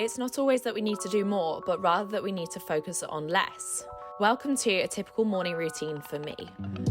It's not always that we need to do more, but rather that we need to focus on less. Welcome to a typical morning routine for me.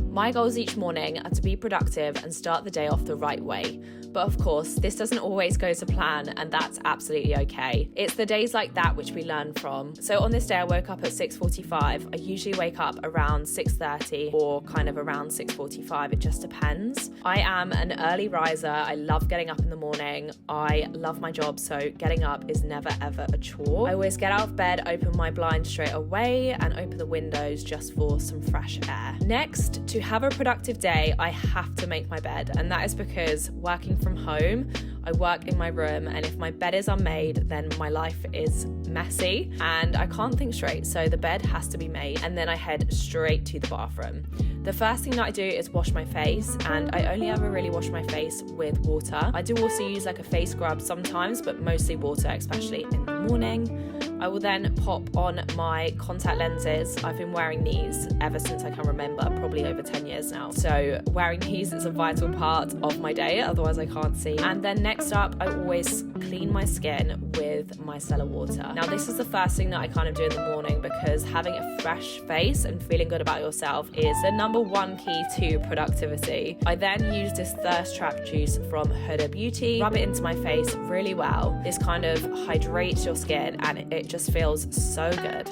My goals each morning are to be productive and start the day off the right way. But of course, this doesn't always go to plan, and that's absolutely okay. It's the days like that which we learn from. So on this day, I woke up at 6:45. I usually wake up around 6:30 or kind of around 6:45. It just depends. I am an early riser. I love getting up in the morning. I love my job, so getting up is never ever a chore. I always get out of bed, open my blinds straight away, and open the windows just for some fresh air. Next, to have a productive day, I have to make my bed, and that is because working from home, I work in my room, and if my bed is unmade, then my life is messy and I can't think straight. So the bed has to be made, and then I head straight to the bathroom. The first thing that I do is wash my face, and I only ever really wash my face with water. I do also use like a face scrub sometimes, but mostly water, especially in the morning. I will then pop on my contact lenses. I've been wearing these ever since I can remember, probably over 10 years now. So wearing these is a vital part of my day, otherwise I can't see. And then next up, I always clean my skin with micellar water. Now this is the first thing that I kind of do in the morning, because having a fresh face and feeling good about yourself is the number one key to productivity. I then use this thirst trap juice from Huda Beauty, rub it into my face really well. This kind of hydrates your skin and it just feels so good.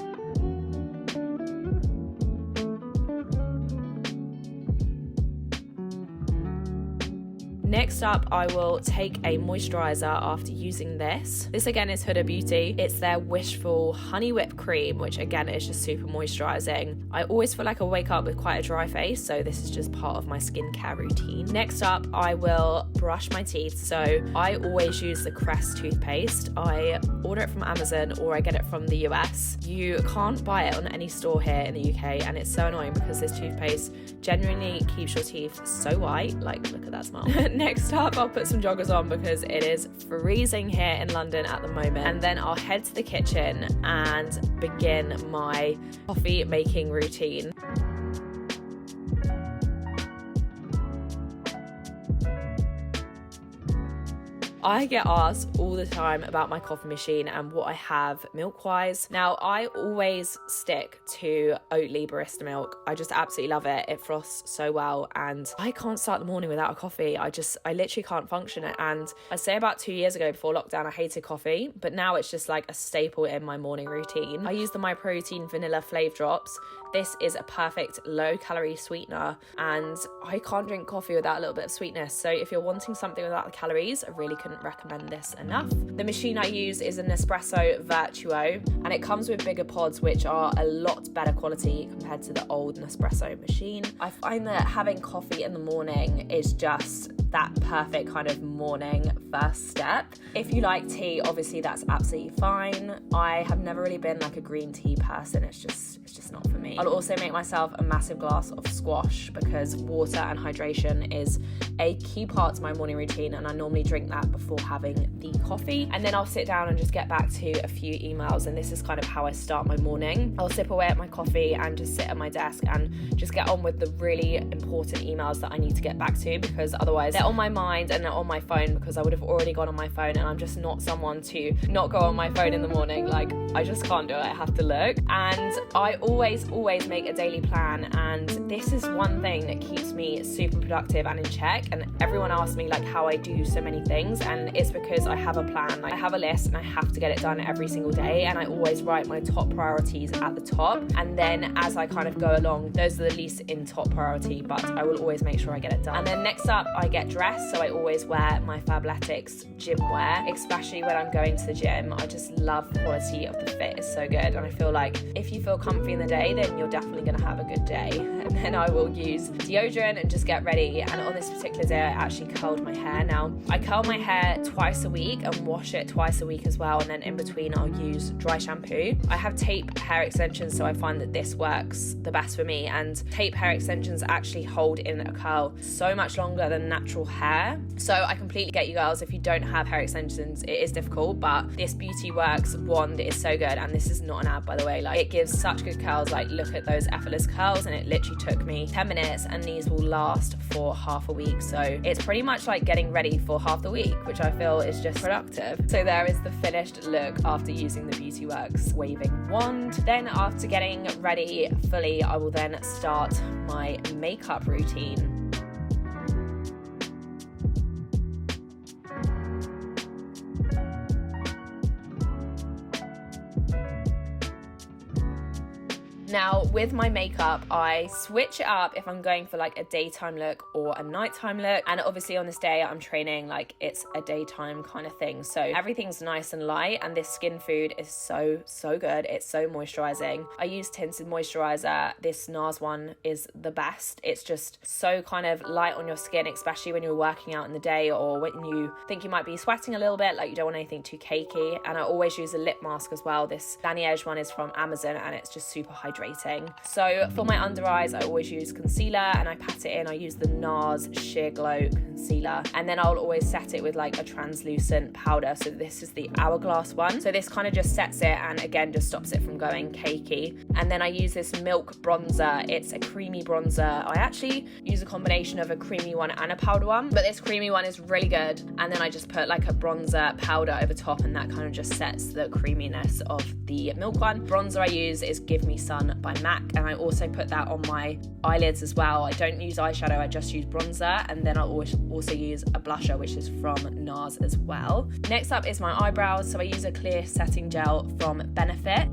Next up, I will take a moisturizer after using this. This again is Huda Beauty. It's their Wishful Honey Whipped Cream, which again is just super moisturizing. I always feel like I wake up with quite a dry face, so this is just part of my skincare routine. Next up, I will brush my teeth. So I always use the Crest toothpaste. I order it from Amazon or I get it from the US. You can't buy it on any store here in the UK, and it's so annoying because this toothpaste genuinely keeps your teeth so white. Like, look at that smile. Next up, I'll put some joggers on because it is freezing here in London at the moment. And then I'll head to the kitchen and begin my coffee making routine. I get asked all the time about my coffee machine and what I have milk-wise. Now, I always stick to Oatly barista milk. I just absolutely love it. It froths so well, and I can't start the morning without a coffee. I literally can't function it. And I'd say about 2 years ago, before lockdown, I hated coffee, but now it's just like a staple in my morning routine. I use the My Protein Vanilla Flav Drops. This is a perfect low-calorie sweetener, and I can't drink coffee without a little bit of sweetness. So if you're wanting something without the calories, I really couldn't recommend this enough. The machine I use is an Nespresso Virtuo, and it comes with bigger pods, which are a lot better quality compared to the old Nespresso machine. I find that having coffee in the morning is just that perfect kind of morning first step. If you like tea, obviously that's absolutely fine. I have never really been like a green tea person. It's just not for me. I'll also make myself a massive glass of squash because water and hydration is a key part to my morning routine, and I normally drink that before having the coffee. And then I'll sit down and just get back to a few emails, and this is kind of how I start my morning. I'll sip away at my coffee and just sit at my desk and just get on with the really important emails that I need to get back to, because otherwise they're on my mind and they're on my phone, because I would have already gone on my phone, and I'm just not someone to not go on my phone in the morning. Like, I just can't do it. I have to look. And I always make a daily plan, and this is one thing that keeps me super productive and in check. And everyone asks me like how I do so many things, and it's because I have a plan. Like, I have a list and I have to get it done every single day, and I always write my top priorities at the top, and then as I kind of go along, those are the least in top priority, but I will always make sure I get it done. And then next up, I get dressed. So I always wear my Fabletics gym wear, especially when I'm going to the gym. I just love the quality of the fit. It's so good, and I feel like if you feel comfy in the day, then you're definitely going to have a good day. And then I will use deodorant and just get ready. And on this particular day, I actually curled my hair. Now, I curl my hair twice a week and wash it twice a week as well, and then in between I'll use dry shampoo. I have tape hair extensions, so I find that this works the best for me, and tape hair extensions actually hold in a curl so much longer than natural hair. So I completely get you girls, if you don't have hair extensions, it is difficult, but this Beauty Works wand is so good, and this is not an ad, by the way. Like, it gives such good curls. Like, look at those effortless curls, and it literally took me 10 minutes, and these will last for half a week. So it's pretty much like getting ready for half the week, which I feel is just productive. So there is the finished look after using the Beauty Works waving wand. Then after getting ready fully, I will then start my makeup routine. Now, with my makeup, I switch it up if I'm going for like a daytime look or a nighttime look. And obviously on this day I'm training, like it's a daytime kind of thing. So everything's nice and light, and this skin food is so good. It's so moisturizing. I use tinted moisturizer. This NARS one is the best. It's just so kind of light on your skin, especially when you're working out in the day or when you think you might be sweating a little bit, like you don't want anything too cakey. And I always use a lip mask as well. This Laneige one is from Amazon and it's just super hydrating. So for my under eyes, I always use concealer and I pat it in. I use the NARS Sheer Glow concealer, and then I'll always set it with like a translucent powder. So this is the Hourglass one. So this kind of just sets it and again just stops it from going cakey. And then I use this Milk bronzer. It's a creamy bronzer. I actually use a combination of a creamy one and a powder one, but this creamy one is really good. And then I just put like a bronzer powder over top, and that kind of just sets the creaminess of the Milk one. Bronzer I use is Give Me Sun by MAC, and I also put that on my eyelids as well. I don't use eyeshadow, I just use bronzer, and then I'll also use a blusher, which is from NARS as well. Next up is my eyebrows. So I use a clear setting gel from Benefit.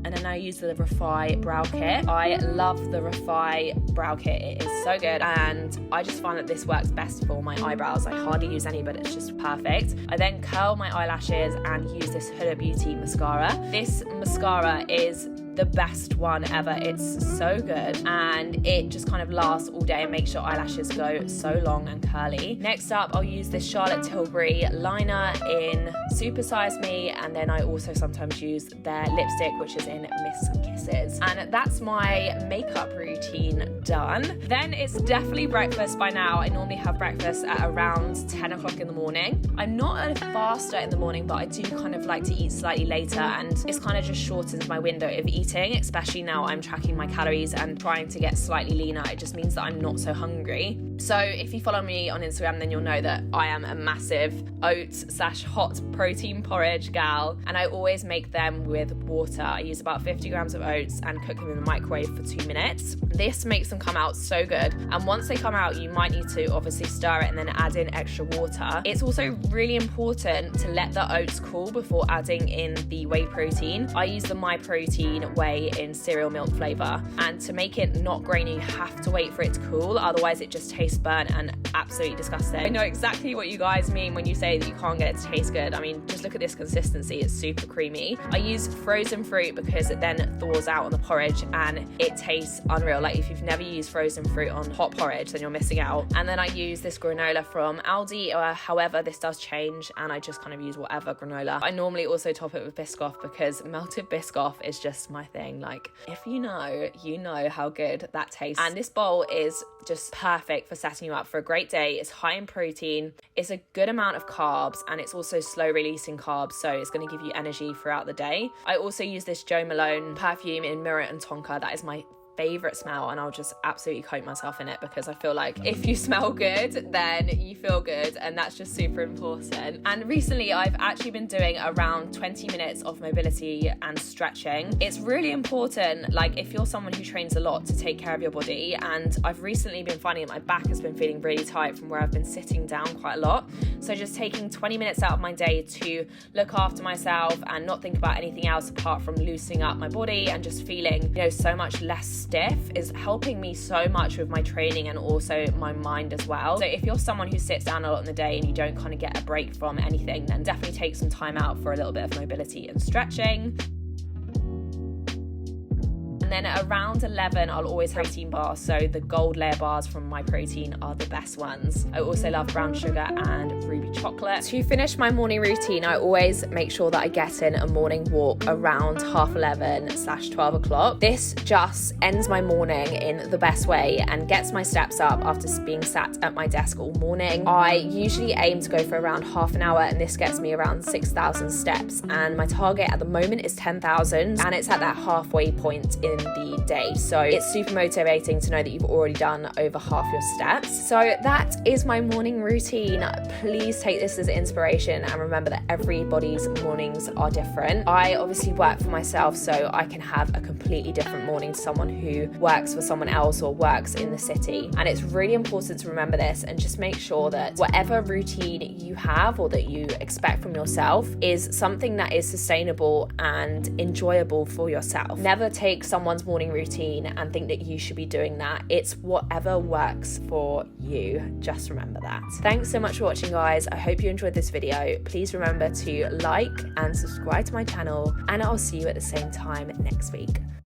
And then I use the Refi Brow Kit. I love the Refi Brow Kit. It is so good, and I just find that this works best for my eyebrows. I hardly use any, but it's just perfect. I then curl my eyelashes and use this Huda Beauty mascara. This mascara is the best one ever. It's so good, and it just kind of lasts all day and makes your eyelashes go so long and curly. Next up, I'll use this Charlotte Tilbury liner in Super Size Me, and then I also sometimes use their lipstick, which is in Miss Kisses. And that's my makeup routine done. Then it's definitely breakfast by now. I normally have breakfast at around 10 o'clock in the morning. I'm not a faster in the morning, but I do kind of like to eat slightly later, and it's kind of just shortens my window of eating, especially now I'm tracking my calories and trying to get slightly leaner. It just means that I'm not so hungry. So if you follow me on Instagram, then you'll know that I am a massive oats/hot protein porridge gal, and I always make them with water. I use about 50 grams of oats and cook them in the microwave for 2 minutes. This makes them come out so good, and once they come out, you might need to obviously stir it and then add in extra water. It's also really important to let the oats cool before adding in the whey protein. I use the My Protein whey in cereal milk flavor, and to make it not grainy, you have to wait for it to cool, otherwise it just tastes burnt and absolutely disgusting. I know exactly what you guys mean when you say that you can't get it to taste good. I mean, just look at this consistency, it's super creamy. I use frozen fruit because it then thaws out on the porridge and it tastes unreal. Like if you've never used frozen fruit on hot porridge, then you're missing out. And then I use this granola from Aldi, however this does change, and I just kind of use whatever granola. I normally also top it with biscoff because melted biscoff is just my thing. Like if you know how good that tastes. And this bowl is just perfect for setting you up for a great day. It's high in protein, it's a good amount of carbs, and it's also slow releasing carbs, so it's going to give you energy throughout the day. I also use this Jo Malone perfume in Mirror and Tonka. That is my favorite smell, and I'll just absolutely coat myself in it because I feel like if you smell good, then you feel good, and that's just super important. And recently I've actually been doing around 20 minutes of mobility and stretching. It's really important, like if you're someone who trains a lot, to take care of your body, and I've recently been finding that my back has been feeling really tight from where I've been sitting down quite a lot. So just taking 20 minutes out of my day to look after myself and not think about anything else apart from loosening up my body and just feeling, so much less stiff is helping me so much with my training and also my mind as well. So if you're someone who sits down a lot in the day and you don't kind of get a break from anything, then definitely take some time out for a little bit of mobility and stretching. And then at around 11, I'll always have protein bars. So the gold layer bars from My Protein are the best ones. I also love brown sugar and ruby chocolate. To finish my morning routine, I always make sure that I get in a morning walk around 11:30/12 o'clock. This just ends my morning in the best way and gets my steps up after being sat at my desk all morning. I usually aim to go for around half an hour, and this gets me around 6,000 steps. And my target at the moment is 10,000, and it's at that halfway point in the day. So it's super motivating to know that you've already done over half your steps. So that is my morning routine. Please take this as inspiration and remember that everybody's mornings are different. I obviously work for myself, so I can have a completely different morning to someone who works for someone else or works in the city. And it's really important to remember this and just make sure that whatever routine you have or that you expect from yourself is something that is sustainable and enjoyable for yourself. Never take someone's morning routine and think that you should be doing that. It's whatever works for you. Just remember that. Thanks so much for watching, guys. I hope you enjoyed this video. Please remember to like and subscribe to my channel, and I'll see you at the same time next week.